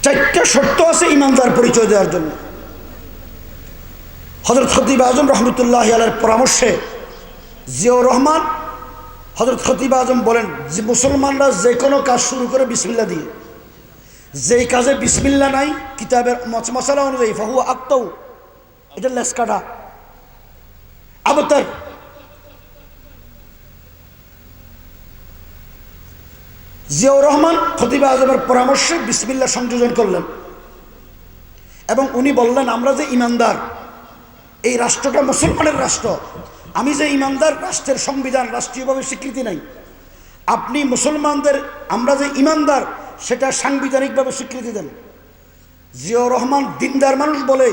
চারটা শর্ত আছে ইমানদার পরিচয় দেওয়ার জন্য। হযরত খতিব আজম রহমতুল্লাহি আলাইহির পরামর্শে জিয়াউর রহমান হযরত খতিব আজম বলেন যে মুসলমানরা যে কোনো কাজ শুরু করে বিসমিল্লাহ দিয়ে, যেই কাজে বিসমিল্লাহ নাই কিতাবের মাসালা অনুযায়ী ফাহুয়া আক্তাউ, এটা লেস কাটা আবতার। জিয়াউর রহমান খতিব আজমের পরামর্শে বিসমিল্লাহ সংযোজন করলেন এবং উনি বললেন আমরা যে ইমানদার, এই রাষ্ট্রটা মুসলমানের রাষ্ট্র, আমি যে ইমানদার, রাষ্ট্রের সংবিধান রাষ্ট্রীয়ভাবে স্বীকৃতি নাই, আপনি মুসলমানদের আমরা যে ইমানদার সেটা সাংবিধানিকভাবে স্বীকৃতি দেন। জিয়াউর রহমান দিনদার মানুষ বলে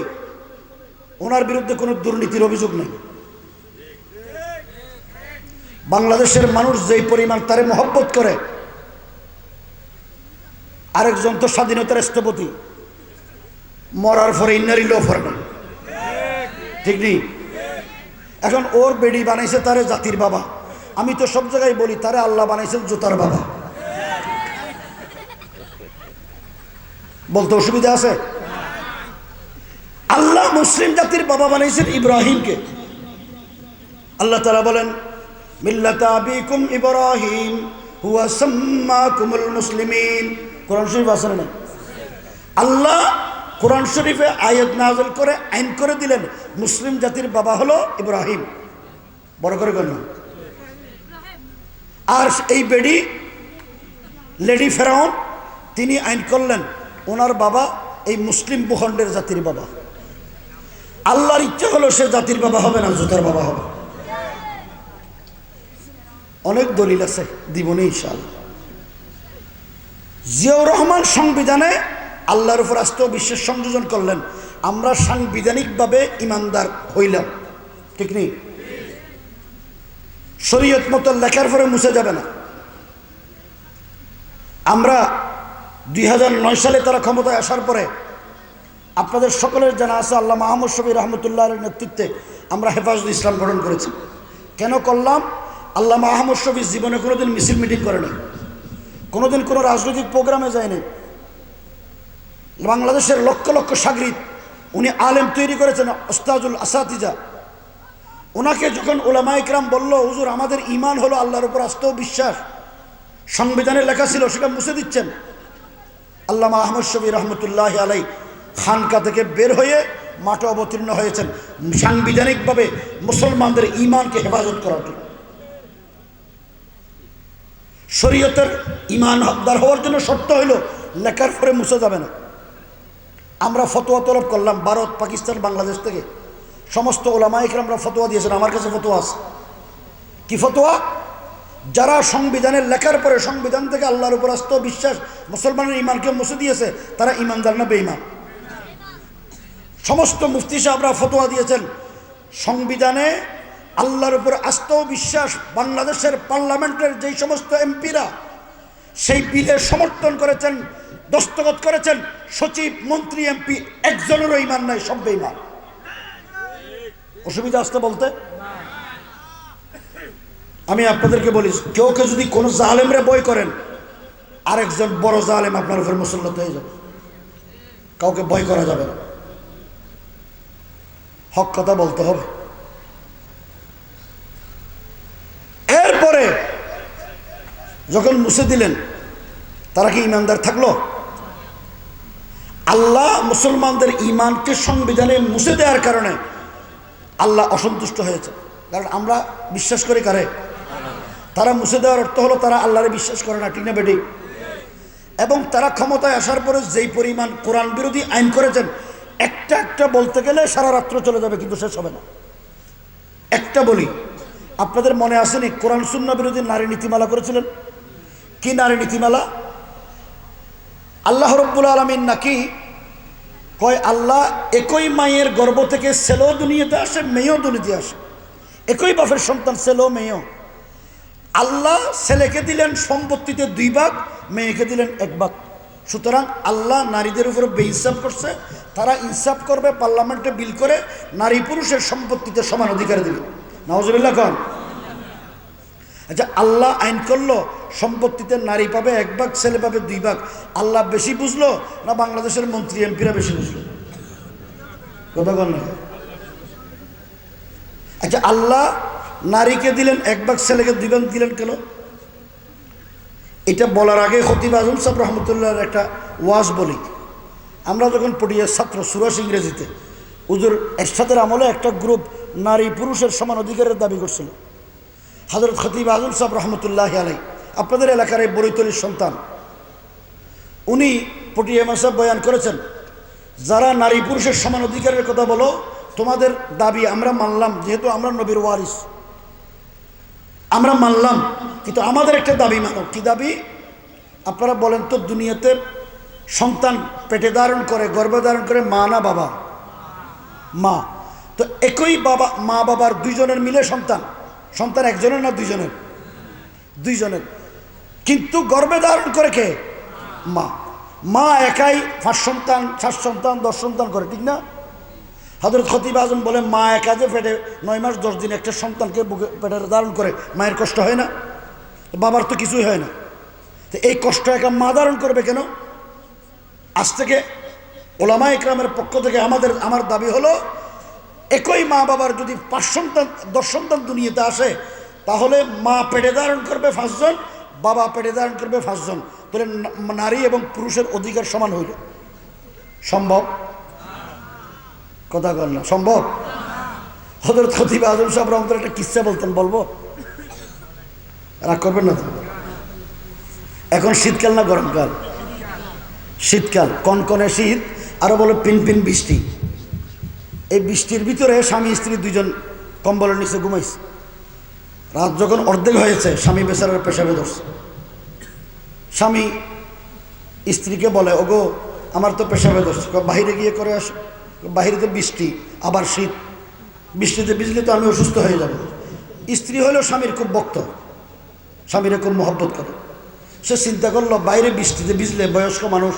ওনার বিরুদ্ধে কোনো দুর্নীতির অভিযোগ নেই। বাংলাদেশের মানুষ যেই পরিমাণ তারে মহব্বত করে, আরেকজন তো স্বাধীনতার স্থপতি, মরার পরে ইন্নারি লো ফর না, ঠিক নেই? এখন ওর বেডি বানাইছে তারে জাতির বাবা, আমি তো সব জায়গায় বলি তারে আল্লাহ বানাইছেন জুতার বাবা। বলতে অসুবিধা আছে? আল্লাহ মুসলিম জাতির বাবা বানাইছেন ইব্রাহিমকে। আল্লাহ তাআলা বলেন মিল্লাতা আবিকুম ইব্রাহিম হুয়া সাম্মাকুমুল মুসলিমিন। কোরআন শরীফ আছে না? আল্লাহ কোরআন শরীফে আয়াত নাযিল করে আইন করে দিলেন মুসলিম জাতির বাবা হলো ইব্রাহিম। বড় করে গণ্য। আর এই বেডি লেডি ফেরাউন, তিনি আইন করলেন ওনার বাবা এই মুসলিম ভূখণ্ডের জাতির বাবা। আল্লাহর ইচ্ছা হলো সে জাতির বাবা হবে না, জুতার বাবা হবে। অনেক দলিল আছে, দিবনি ইনশাআল্লাহ। জিয়াউর রহমান সংবিধানে আল্লাহর উপর আস্থা ও বিশ্বাস সংযোজন করলেন, আমরা সাংবিধানিকভাবে ইমানদার হইলাম, ঠিক নেই? শরীয়ত মতো লেখার পরে মুছে যাবে না। আমরা 2009 সালে তারা ক্ষমতায় আসার পরে আপনাদের সকলের জানা আছে আল্লামা আহমদ শফি রহমতুল্লাহর নেতৃত্বে আমরা হেফাজতে ইসলাম গঠন করেছি। কেন করলাম? আল্লামা আহমদ শফি জীবনে কোনোদিন মিছিল মিটিং করে নাই, কোনোদিন কোনো রাজনৈতিক প্রোগ্রামে যায়নি। বাংলাদেশের লক্ষ লক্ষ সাগরিদ উনি আলেম তৈরি করেছেন, ওস্তাজুল আসাতিজা। ওনাকে যখন উলামা ইকরাম বলল হুজুর আমাদের ঈমান হলো আল্লাহর উপর আস্থা ও বিশ্বাস, সংবিধানে লেখা ছিল সেটা মুছে দিচ্ছেন, আল্লামা আহমদ শফি রহমতুল্লাহি আলাইহি খানকা থেকে বের হয়ে মাঠে অবতীর্ণ হয়েছেন সাংবিধানিকভাবে মুসলমানদের ঈমানকে হেফাজত করার জন্য। শরীয়তের ঈমান হকদার হওয়ার জন্য শর্ত হইল লেখার পরে মুছে যাবে না। আমরা ফতোয়া তলব করলাম ভারত, পাকিস্তান, বাংলাদেশ থেকে সমস্ত ওলামা ইকরামরা ফতোয়া দিয়েছেন, আমার কাছে ফতোয়া আছে। কি ফতোয়া? যারা সংবিধানের লেখার পরে সংবিধান থেকে আল্লাহর উপর আস্থা বিশ্বাস মুসলমানের ঈমানকে মুছে দিয়েছে তারা ঈমানদার না বেঈমান? সমস্ত মুফতি সাহেবরা ফতোয়া দিয়েছেন সংবিধানে আল্লাহর উপর আস্থা ও বিশ্বাস বাংলাদেশের পার্লামেন্টের যেই সমস্ত এমপিরা সেই বিলে সমর্থন করেছেন, দস্তখত করেছেন, সচিব, মন্ত্রী, এমপি একজনেরও ঈমান নাই, সব বেঈমান। অসুবিধা আসতে বলতে? আমি আপনাদেরকে বলি, কেউ যদি কোনো জালেমরে বই করেন আরেকজন বড় জালেম আপনার উপর মুসল্লত হয়ে যাবে। কাউকে বই করা যাবে না, হক কথা বলতে হবে। এরপরে যখন মুছে দিলেন তারা কি ঈমানদার থাকলো? আল্লাহ মুসলমানদের ঈমানকে সংবিধানে মুছে দেওয়ার কারণে আল্লাহ অসন্তুষ্ট হয়েছে। কারণ আমরা বিশ্বাস করি কারে? তারা মুছে দেওয়ার অর্থ হলো তারা আল্লাহরে বিশ্বাস করে না, ঠিক না বেটি? এবং তারা ক্ষমতায় আসার পরে যেই পরিমাণ কোরআন বিরোধী আইন করেছেন, একটা একটা বলতে গেলে সারা রাত্র চলে যাবে কিন্তু শেষ হবে না। একটা বলি, আপনাদের মনে আসেনি কোরআন সুন্নাহ বিরোধী নারী নীতিমালা করেছিলেন? কি নারী নীতিমালা? আল্লাহ রাব্বুল আলামিন নাকি কয় আল্লাহ একই মায়ের গর্ভ থেকে ছেলেও দুনিয়াতে আসে, মেয়েও দুনিয়াতে আসে, একই বাপের সন্তান ছেলেও মেয়েও। আল্লাহ ছেলেকে দিলেন সম্পত্তিতে 2 ভাগ, মেয়েকে দিলেন 1 ভাগ। সুতরাং আল্লাহ নারীদের উপরে বেইনসাফ করছে, তারা ইনসাফ করবে, পার্লামেন্টে বিল করে নারী পুরুষের সম্পত্তিতে সমান অধিকার দিবে। নাউজুবিল্লাহ খান। আচ্ছা, আল্লাহ আইন করলো সম্পত্তিতে নারী পাবে 1 ভাগ, ছেলে পাবে 2 ভাগ। আল্লাহ বেশি বুঝলো না বাংলাদেশের মন্ত্রী এমপিরা বেশি বুঝলো? কথা বল না। আচ্ছা, আল্লাহ নারীকে দিলেন 1 ভাগ, ছেলেকে 2 ভাগ দিলেন কেন? এটা বলার আগে খতিব আজম সাহেব রহমতুল্লাহর একটা ওয়াজ বলি। আমরা যখন পড়ি ছাত্র সুরাস ইংরেজিতে, হুজুর এরশাদের আমলে একটা গ্রুপ নারী পুরুষের সমান অধিকারের দাবি করছিল। হযরত খতিব আজম সাহেব রহমতুল্লাহ আলাই, আপনাদের এলাকার এই বরিতলির সন্তান, উনি পটিয়া মাসাব বয়ান করেছেন, যারা নারী পুরুষের সমান অধিকারের কথা বলো, তোমাদের দাবি আমরা মানলাম, যেহেতু আমরা নবীর ওয়ারিস আমরা মানলাম, কিন্তু আমাদের একটা দাবি মানো। কি দাবি? আপনারা বলেন তো, দুনিয়াতে সন্তান পেটে ধারণ করে, গর্ভে ধারণ করে মা না বাবা? মা। তো একই বাবা মা বাবার 2 জনের মিলে সন্তান, সন্তান একজনের না 2 জনের? 2 জনের। কিন্তু গর্ভে ধারণ করে কে? মা। মা একাই 5 সন্তান, 7 সন্তান, 10 সন্তান করে, ঠিক না? হযরত খতিব আজম বলে, মা একা যে পেটে 9 মাস 10 দিন একটা সন্তানকে বুকে পেটে ধারণ করে, মায়ের কষ্ট হয় না? বাবার তো কিছুই হয় না। তো এই কষ্ট একা মা ধারণ করবে কেন? আজ থেকে ওলামা ইকরামের পক্ষ থেকে আমার দাবি হলো, একই মা বাবার যদি 5 সন্তান 10 সন্তান দুনিয়াতে আসে, তাহলে মা পেটে ধারণ করবে 5 জন, বাবা পেটে ধারণ করবে 5 জন। তাহলে নারী এবং পুরুষের অধিকার সমান হইল। সম্ভব? কথা বল না। সম্ভব? হযরত খতিব আজম সাহেব রহমতুল্লাহ একটা কিস্সা বলতেন, বলবো? রাগ করবেন না তো? এখন শীতকাল না গরমকাল? শীতকাল, কনকনে শীত, আরো বলো পিনপিন বৃষ্টি। এই বৃষ্টির ভিতরে স্বামী স্ত্রী 2 জন কম্বলের নিচে ঘুমাইছে। রাত যখন অর্ধেক হয়েছে, স্বামী বেচারার পেশাবে ধরছে। স্বামী স্ত্রীকে বলে, ওগো আমার তো পেশাবে ধরছে, বাহিরে গিয়ে করে আসো। বাহিরে তো বৃষ্টি, আবার শীত, বৃষ্টিতে ভিজলে তো আমি অসুস্থ হয়ে যাব। স্ত্রী হলেও স্বামীর খুব ভক্ত, স্বামীরে খুব মহব্বত করে। সে চিন্তা করলো, বাইরে বৃষ্টিতে ভিজলে বয়স্ক মানুষ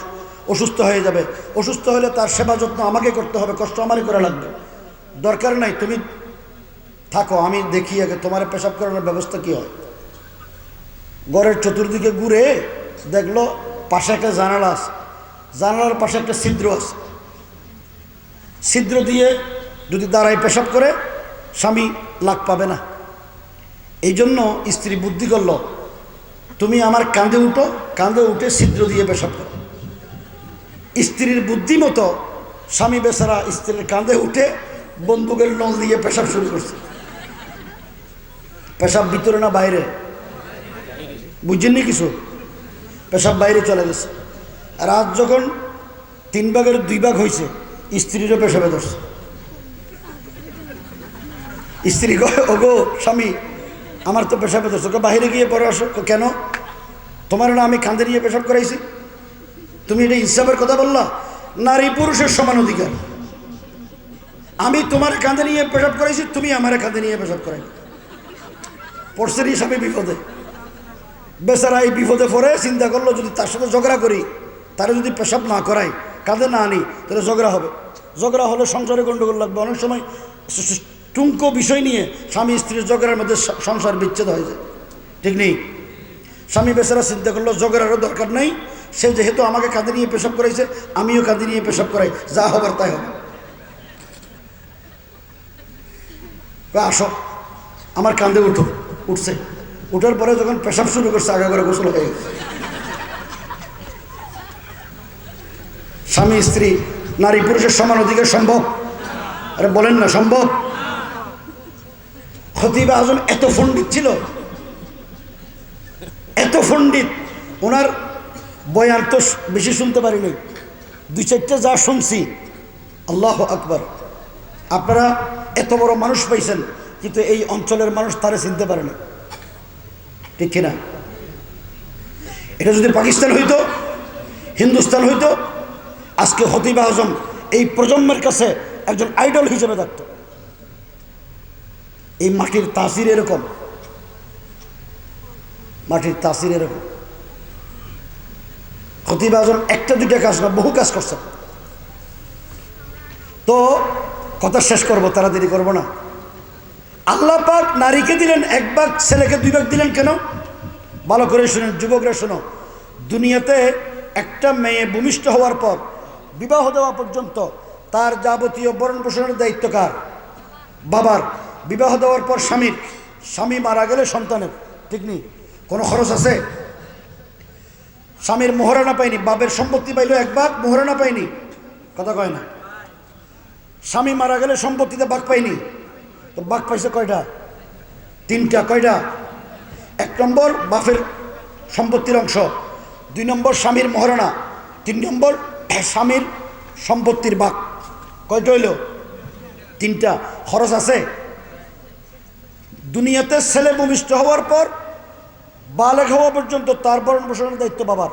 অসুস্থ হয়ে যাবে, অসুস্থ হলে তার সেবা যত্ন আমাকে করতে হবে, কষ্ট আমারই করা লাগবে। দরকার নাই, তুমি থাকো, আমি দেখি আগে তোমার পেশাব করানোর ব্যবস্থা কি হয়। ঘরের চতুর্দিকে ঘুরে দেখলো পাশে একটা জানালা আছে, জানালার পাশে একটা ছিদ্র আছে। ছিদ্র দিয়ে যদি দাঁড়ায় পেশাব করে, স্বামী লাভ পাবে না। এই জন্য স্ত্রী বুদ্ধি করল, তুমি আমার কাঁধে উঠো, কাঁধে উঠে ছিদ্র দিয়ে পেশাব করো। স্ত্রীর বুদ্ধি মতো স্বামী বেচারা স্ত্রীর কাঁধে উঠে বন্দুকের নল দিয়ে পেশাব শুরু করছে। পেশাব ভিতরে না বাইরে? বুঝছেননি কিছু? পেশাব বাইরে চলে গেছে। রাত যখন 3 ভাগের 2 ভাগ হয়েছে, স্ত্রীরও পেশাবে ধরছে। স্ত্রী কয়, ওগো স্বামী আমার তো পেশাবে ধরছে, বাহিরে গিয়ে পরে আসো। কেন? তোমার না আমি কাঁধে নিয়ে পেশাব করাইছি? তুমি এটা ইনসাফের কথা বললা? নারী পুরুষের সমান অধিকার। আমি তোমার কাঁধে নিয়ে পেশাব করাইছি, তুমি আমার কাঁধে নিয়ে পেশাব করাই। পড়ছে নি স্বামী বিপদে। বেচারা এই বিপদে পড়ে চিন্তা করলো, যদি তার সাথে ঝগড়া করি, তারা যদি পেশাব না করাই, কাঁধে না আনি, তাহলে ঝগড়া হবে। ঝগড়া হলে সংসারে গণ্ডগোল লাগবে। অনেক সময় টুঙ্কো বিষয় নিয়ে স্বামী স্ত্রীর ঝগড়ার মধ্যে সংসার বিচ্ছেদ হয়ে যায়, ঠিক নেই? স্বামী বেচারা চিন্তা করলো, ঝগড়ারও দরকার নেই, সে যেহেতু আমাকে কাঁধে নিয়ে পেশাব করাইছে, আমিও কাঁধে নিয়ে পেশাব করাই, যা হবার তাই হবে। আসো আমার কাঁধে উঠো। উঠছে। উঠার পরে যখন পেশাব শুরু করছে, আগা করে গোসল হয়ে গেছে। স্বামী স্ত্রী নারী পুরুষের সমান অধিকার সম্ভব? আরে বলেন না সম্ভব? খতিব আজম এত পণ্ডিত ছিল, এত পণ্ডিত, ওনার বয়ান তো বেশি শুনতে পারিনি, 2-4টা যা শুনছি, আল্লাহু আকবার। আপনারা এত বড় মানুষ পাইছেন, কিন্তু এই অঞ্চলের মানুষ তারে চিনতে পারে না, ঠিক কিনা? এটা যদি পাকিস্তান হইতো, হিন্দুস্তান হইতো, আজকে খতিব আজম এই প্রজন্মের কাছে একজন আইডল হিসেবে থাকতো। এই মাটির তাসির এরকম, মাটির তাসির এরকম। খতিব আজম 1টা-2টা কাজ না, বহু কাজ করছেন। তো কথা শেষ করব, তাড়াতাড়ি করব না। আল্লাহ পাক নারীকে দিলেন 1 ভাগ, ছেলেকে 2 ভাগ দিলেন কেন? ভালো করে শুনেন যুবকরা, শোনো, দুনিয়াতে একটা মেয়ে ভূমিষ্ঠ হওয়ার পর বিবাহ দেওয়া পর্যন্ত তার যাবতীয় ভরণ পোষণের দায়িত্ব কার? বাবার। বিবাহ দেওয়ার পর স্বামীর। স্বামী মারা গেলে সন্তানের। ঠিক নেই? কোনো খরচ আছে? স্বামীর মোহরানা পায়নি, বাপের সম্পত্তি পাইল 1 ভাগ, মোহরানা পায়নি, কথা কয় না। স্বামী মারা গেলে সম্পত্তিতে ভাগ পাইনি, তো ভাগ পাইছে কয়টা? 3টা। কয়টা? 1 নম্বর বাপের সম্পত্তির অংশ, 2 নম্বর স্বামীর মোহরানা, 3 নম্বর স্বামীর সম্পত্তির ভাগ। কয়টা হইল? 3টা। খরচ আছে? দুনিয়াতে ছেলে ভূমিষ্ঠ হওয়ার পর বালেগ হওয়া পর্যন্ত তার ভরণ পোষণের দায়িত্ব বাবার।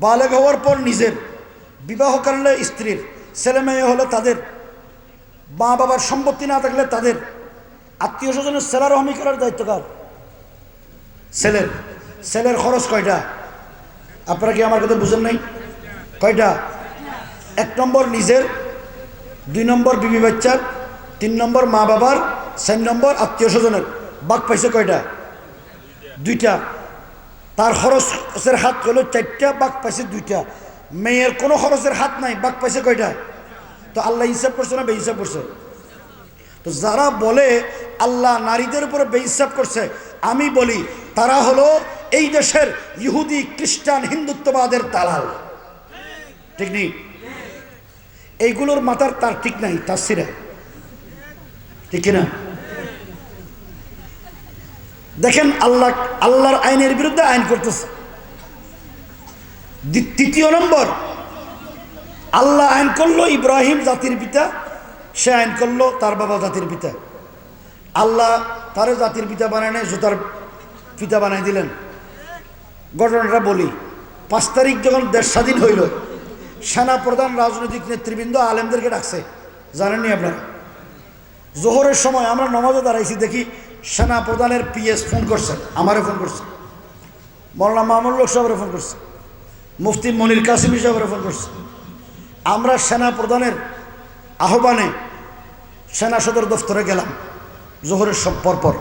বালেগ হওয়ার পর নিজের, বিবাহ করলে স্ত্রীর, ছেলে মেয়ে হলে তাদের, মা বাবার সম্পত্তি না থাকলে তাদের, আত্মীয় স্বজনের সেলা রহমি করার দায়িত্ব কার? ছেলের। ছেলের খরচ কয়টা? আপনারা কি আমার কথা বুঝেন নাই? কয়টা? 1 নম্বর নিজের, 2 নম্বর বিবি বাচ্চার, 3 নম্বর মা বাবার, 4 নম্বর আত্মীয় স্বজনের। ভাগ পাইছে কয়টা? 2টা। তার খরচের হাত হলো 4টা, ভাগ পাইছে 2টা। মেয়ের কোনো খরচের হাত নাই, ভাগ পাইছে কয়টা? তো আল্লাহ হিসাব করছে না বেহিসাব করছে? তো যারা বলে আল্লাহ নারীদের উপরে বেহিসাব করছে, আমি বলি তারা হলো এই দেশের ইহুদি খ্রিস্টান হিন্দুত্ববাদের দালাল। ঠিক নেই? এইগুলোর মাথার তার ঠিক নাই, তার সিরা। ঠিক কিনা? দেখেন আল্লাহর আইনের বিরুদ্ধে আইন করতেছে। 3য় নম্বর, আল্লাহ আইন করলো ইব্রাহিম জাতির পিতা, সে আইন করলো তার বাবা জাতির পিতা। আল্লাহ তারে জাতির পিতা বানায় নাই, জুতার পিতা বানাই দিলেন। ঘটনাটা বলি। 5 তারিখ যখন দেশ স্বাধীন হইল, সেনা প্রধান রাজনৈতিক নেতৃবৃন্দ আলেমদেরকে ডাকছে, জানেননি আপনারা? জোহরের সময় আমরা নমাজে দাঁড়াইছি, দেখি সেনা প্রধানের পিএস ফোন করছে, আমারে ফোন করছে, মৌলানা মামুনুল সাহেবের ফোন করছে, মুফতি মনির কাসিমি সাহেবের ফোন করছে। আমরা সেনা প্রধানের আহ্বানে সেনা সদর দফতরে গেলাম জোহরের পরপর।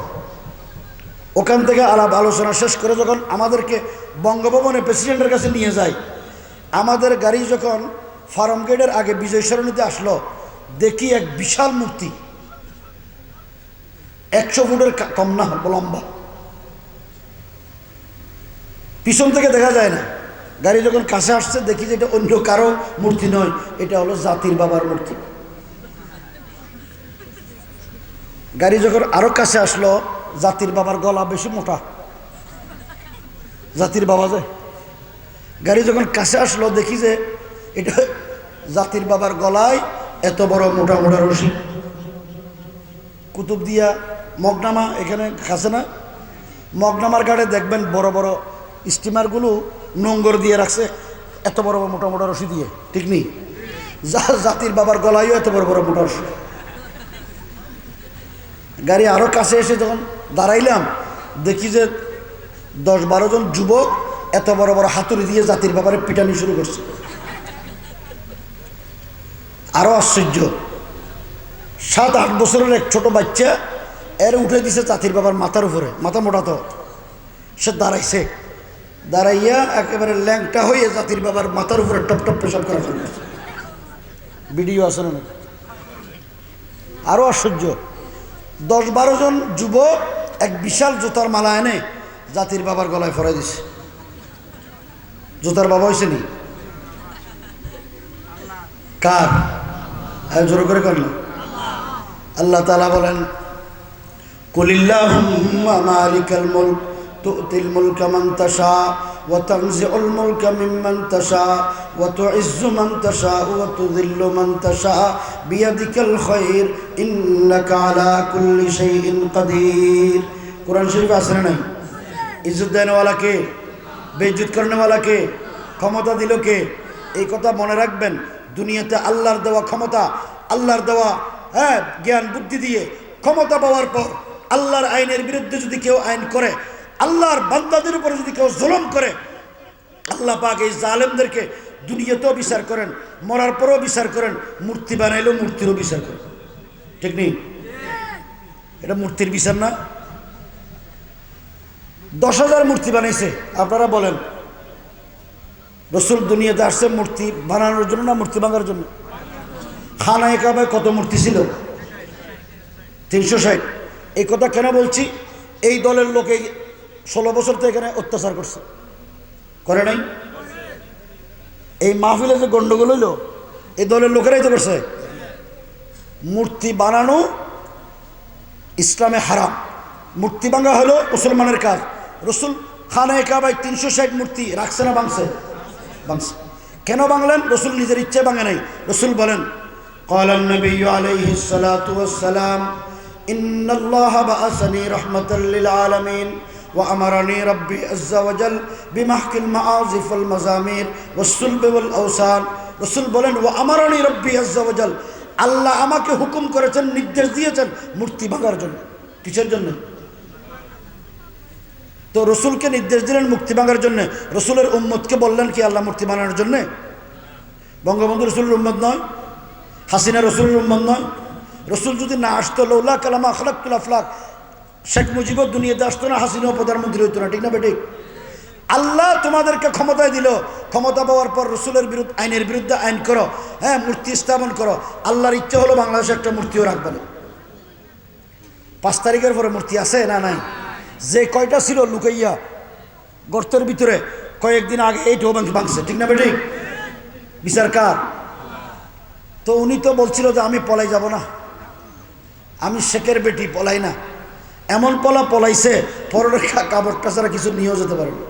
ওখান থেকে আলাপ আলোচনা শেষ করে যখন আমাদেরকে বঙ্গভবনে প্রেসিডেন্টের কাছে নিয়ে যায়, আমাদের গাড়ি যখন ফার্ম গেটের আগে বিজয় সরণিতে আসলো, দেখি এক বিশাল মূর্তি, 100 ফুটের কম না লম্বা, পিছন থেকে দেখা যায় না। গাড়ি যখন কাছে আসছে দেখি যে এটা অন্য কারো মূর্তি নয়, এটা হলো জাতির বাবার মূর্তি। গাড়ি যখন আরো কাছে আসলো, জাতির বাবার গলা বেশি মোটা, জাতির বাবা যায়। গাড়ি যখন কাছে আসলো দেখি যে এটা জাতির বাবার গলায় এত বড় মোটা মোটা রশি। কুতুবদিয়া মগনামা এখানে কাছে না, মগনামার ঘাটে দেখবেন বড় বড় স্টিমারগুলো নোংর দিয়ে রাখছে এত বড় বড় মোটা মোটা রশি দিয়ে। ঠিক নেই? জাতির বাবার গলায়ও এত বড় বড় মোটা রশি। গাড়ি আরো কাছে এসে যখন দাঁড়াইলাম দেখি যে 10-12 জন যুবক এত বড় বড় হাতুড়ি দিয়ে জাতির বাবারে পিটানি শুরু করছে। আরো আশ্চর্য, 7-8 বছরের এক ছোট বাচ্চা এর উঠে দিছে জাতির বাবার মাথার উপরে, মাথা মোটা তো, সে দাঁড়াইছে, দাঁড়াইয়া একেবারে ল্যাংটা হয়ে জাতির বাবার মাথার উপরে টপ টপ পেশাব করা শুরু করছে। ভিডিও আছে না? আরো আশ্চর্য, 10-12 জন যুবক এক বিশাল জুতার মালা এনে জাতির বাবার গলায় ফরাই দিছে। জুতার বাবা হয়েছে নি? কার? জোর করে কর না। আল্লাহ তাআলা বলেন, কুলিল্লাহুম্মা মালিকাল মুলক তু'তিল মুলকা মান তাশা ওয়া তানজিউল মুলকা মিম্মান তাশা ওয়া তু'ইজ্জু মান তাশা ওয়া তুযিল্লু মান তাশা বিয়াদিকাল খায়র ইন্নাকা আলা কুল্লি শাইইন কাদির। কোরআন শরীফ আছে না নাই? ইজ্জত দেনওয়ালা কে? বেইজ্জত করনেওয়ালা কে? ক্ষমতা দিল কে? এই কথা মনে রাখবেন। দুনিয়াতে আল্লাহর দেওয়া ক্ষমতা, আল্লাহর দেওয়া জ্ঞান বুদ্ধি দিয়ে ক্ষমতা পাওয়ার পর আল্লাহর আইনের বিরুদ্ধে যদি কেউ আইন করে, আল্লাহর বান্দাদের উপরে যদি কেউ জুলুম করে, আল্লাহ পাক এই জালেমদেরকে দুনিয়াতেও বিচার করেন, মরার পরেও বিচার করেন, মূর্তি বানাইলেও মূর্তিরও বিচার করেন। ঠিক নেই? এটা মূর্তির বিচার না? 10,000 মূর্তি বানাইছে। আপনারা বলেন রসুল দুনিয়াতে আসছে মূর্তি বানানোর জন্য না মূর্তি ভাঙার জন্য? খানায়ে কাবায় কত মূর্তি ছিল? 360। এই কথা কেন বলছি? এই দলের লোকে 16 বছর তো এখানে অত্যাচার করছে, করে নাই? এই মাহফিলে যে গন্ডগোল হইল এই দলের লোকেরাই তো করছে। মূর্তি বানানো ইসলামে হারাম, মূর্তি ভাঙা হলো মুসলমানের কাজ। রসুল খানায়ে কাবায় 360 মূর্তি রাখছে না ভাঙছে? ভাঙছে। কেন ভাঙলেন? রসুল নিজের ইচ্ছায় ভাঙে নাই। রসুল বলেন ক্বালান নবিয়্যু আলাইহিস সালাতু ওয়াস সালাম ইন্নাল্লাহা বাআসানি রাহমাতাল লিল আলামিন ওয়া আমারানি রাব্বি আযজা ওয়া জাল বিমাহকিল মাআযিফ ওয়াল মাযামির ওয়াস সুলব ওয়াল আওসান। রসুল বলেন ওয়া আমারানি রাব্বি আযজা ওয়া জাল, আল্লাহ আমাকে হুকুম করেছেন, নির্দেশ দিয়েছেন মূর্তি ভাঙার জন্য। কিসের জন্য? তো রসুলকে নির্দেশ দিলেন মূর্তি ভাঙার জন্য, রসুলের উম্মতকে বললেন কি আল্লাহ মূর্তি বানানোর জন্য? বঙ্গবন্ধু রসুলের উম্মত নয়, হাসিনা রসুলের উম্মত নয়। রসুল যদি না আসতো, লৌলা কালামা খালাক্তুল আফলাক, শেখ মুজিবুর দুনিয়াতে আসতো না, হাসিনাও প্রধানমন্ত্রী হইতো না। ঠিক না বেঠিক? আল্লাহ তোমাদেরকে ক্ষমতায় দিল, ক্ষমতা পাওয়ার পর রসুলের বিরুদ্ধে আইনের বিরুদ্ধে আইন করো, হ্যাঁ মূর্তি স্থাপন করো। আল্লাহর ইচ্ছা হলো বাংলাদেশে একটা মূর্তিও রাখবে না। 5 তারিখের পরে মূর্তি আছে না নাই? যে কয়টা ছিল লুকাইয়া গর্তের ভিতরে কয়েকদিন আগে এইটাও ভাঙছে। ঠিক না বেঠিক? বিচার কার? তো উনি তো বলছিল যে আমি পলাই যাব না, আমি শেখের বেটি পলাই না। এমন পলাইছে পরের কাপড়টা ছাড়া কিছু নিয়েও যেতে পারে না।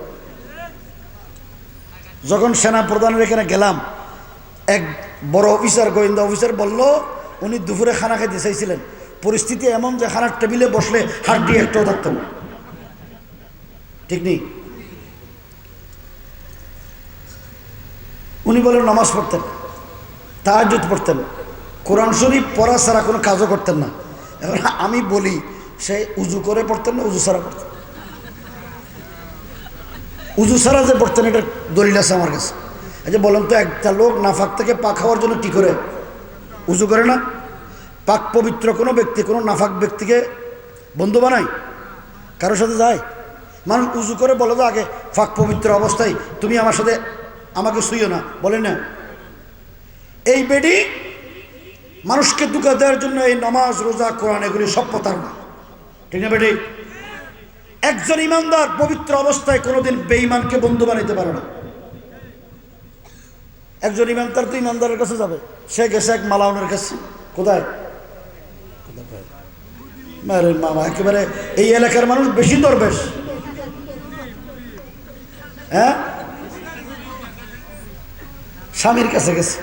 যখন সেনা প্রধানের এখানে গেলাম, এক বড় অফিসার, গোয়েন্দা অফিসার বলল উনি দুপুরে খানা খাইতে চাইছিলেন, পরিস্থিতি এমন যে খানার টেবিলে বসলে হাড্ডি একটাও থাকতো না। ঠিক নেই? উনি বলেন নামাজ পড়তেন, তাহাজ্জুদ পড়তেন, কোরআন শরীফ পড়া ছাড়া কোনো কাজও করতেন না। এবার আমি বলি সে উজু করে পড়তেন না উজু ছাড়া পড়তেন? উজু ছাড়া যে পড়তেন এটা দলিল আছে আমার কাছে। এই যে বলেন তো, একটা লোক নাফাক থেকে পাক হওয়ার জন্য কি করে? উজু করে না? পাক পবিত্র কোনো ব্যক্তি কোনো নাফাক ব্যক্তিকে বন্ধু বানায়? কারোর সাথে যায়? মানুষ উজু করে বলে তো আগে পাক পবিত্র অবস্থায় তুমি আমার সাথে আমাকে শুইও না, বলে না? এই বেডি মানুষকে ধোঁকা দেওয়ার জন্য এই নামাজ রোজা কোরআন এগুলি সব প্রতারণা। ঠিক না বেডি? একজন ইমানদার পবিত্র অবস্থায় কোনোদিন বেঈমানকে বন্ধু বানাইতে পারে না। একজন ইমানদার তো ইমানদারের কাছে যাবে, সে গেছে এক মালাউনের কাছে। কোথায়? মামা একেবারে এই এলাকার মানুষ বেশি দরবেশ। হ্যাঁ, স্বামীর কাছে গেছে,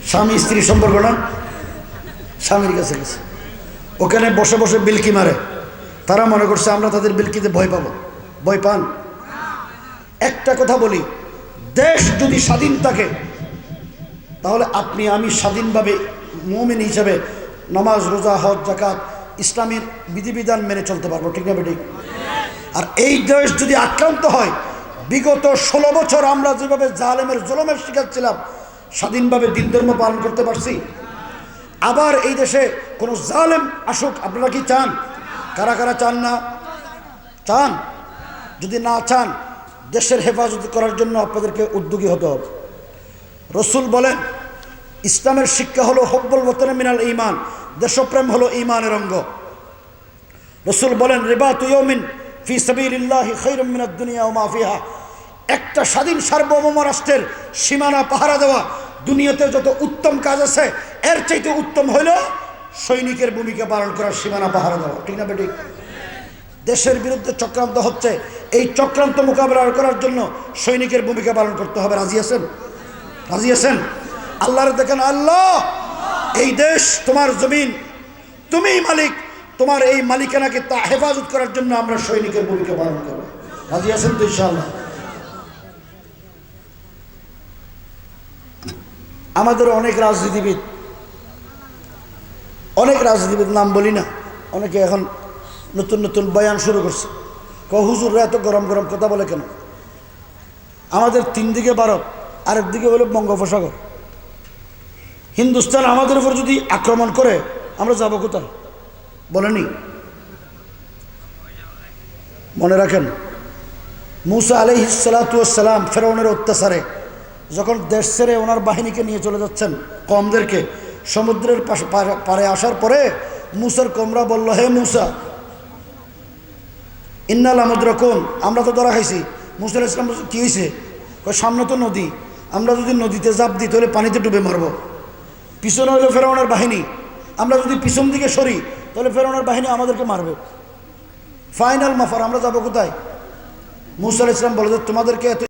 স্বামী স্ত্রী সম্পর্ক না, স্বামীর কাছে গেছে, ওখানে বসে বসে বিলকি মারে। তারা মনে করছে আমরা তাদের বিলকিতে ভয় পাবো। ভয় পান? একটা কথা বলি, দেশ যদি স্বাধীন থাকে তাহলে আপনি আমি স্বাধীনভাবে মুমিন হিসেবে নামাজ রোজা হজ যাকাত ইসলামের বিধিবিধান মেনে চলতে পারবো। ঠিক না বেঠিক? আর এই দেশ যদি আক্রান্ত হয়, বিগত 16 বছর আমরা যেভাবে জালেমের জুলুমের শিকার ছিলাম, স্বাধীনভাবে দিন ধর্ম পালন করতে পারছি? আবার এই দেশে কোনো জালেম আসুক, আপনারা কি চান? কারা কারা চান না? চান? যদি না চান, দেশের হেফাজত করার জন্য আপনাদেরকে উদ্যোগী হতে হবে। রসুল বলেন ইসলামের শিক্ষা হলো হব্বুল ওয়াতানি মিনাল ঈমান, দেশপ্রেম হলো ঈমানের অঙ্গ। রসুল বলেন রিবাতু ইয়াউমিন ফি সাবিলিল্লাহি খায়রুম মিনাদ দুনিয়া ওয়া মা ফিহা, একটা স্বাধীন সার্বভৌম রাষ্ট্রের সীমানা পাহারা দেওয়া দুনিয়াতে যত উত্তম কাজ আছে এর চাইতে উত্তম হইল সৈনিকের ভূমিকা পালন করার, সীমানা পাহারা দেওয়া। ঠিক না বেঠিক? দেশের বিরুদ্ধে চক্রান্ত হচ্ছে, এই চক্রান্ত মোকাবেলা করার জন্য সৈনিকের ভূমিকা পালন করতে হবে। রাজি আছেন? রাজি আছেন? আল্লাহর দেখেন, আল্লাহ এই দেশ তোমার জমিন, তুমিই মালিক, তোমার এই মালিকানাকে তা হেফাজত করার জন্য আমরা সৈনিকের ভূমিকা পালন করব। রাজি আছেন তো ইনশাআল্লাহ? আমাদের অনেক রাজনীতিবিদ নাম বলি না, অনেকে এখন নতুন নতুন বয়ান শুরু করছে, হুজুররা এত গরম গরম কথা বলে কেন? আমাদের 3 দিকে ভারত, আরেক দিকে হলো বঙ্গোপসাগর। হিন্দুস্তান আমাদের উপর যদি আক্রমণ করে আমরা যাব কোথায়? বলেনি? মনে রাখেন। মুসা আলাইহিস সালাতু ওয়াস সালাম ফেরাউনের অত্যাচারে যখন দেশ ছেড়ে ওনার বাহিনীকে নিয়ে চলে যাচ্ছেন কওমদেরকে, সমুদ্রের পারে আসার পরে মুসার কওমরা বলল, হে মুসা ইন্না লামুদরাকুন, আমরা তো ধরা খাইছি। মুসা আলাইহিস সালাম কি হয়েছে? সামনে তো নদী, আমরা যদি নদীতে ঝাঁপ দিই তাহলে পানিতে ডুবে মারব। পিছনে হইলো ফেরাউনের বাহিনী, আমরা যদি পিছন দিকে সরি তাহলে ফেরাউনের বাহিনী আমাদেরকে মারবে। ফাইনাল মাফার, আমরা যাবো কোথায়? মুসা আলাইহিস সালাম বলে যে তোমাদেরকে এত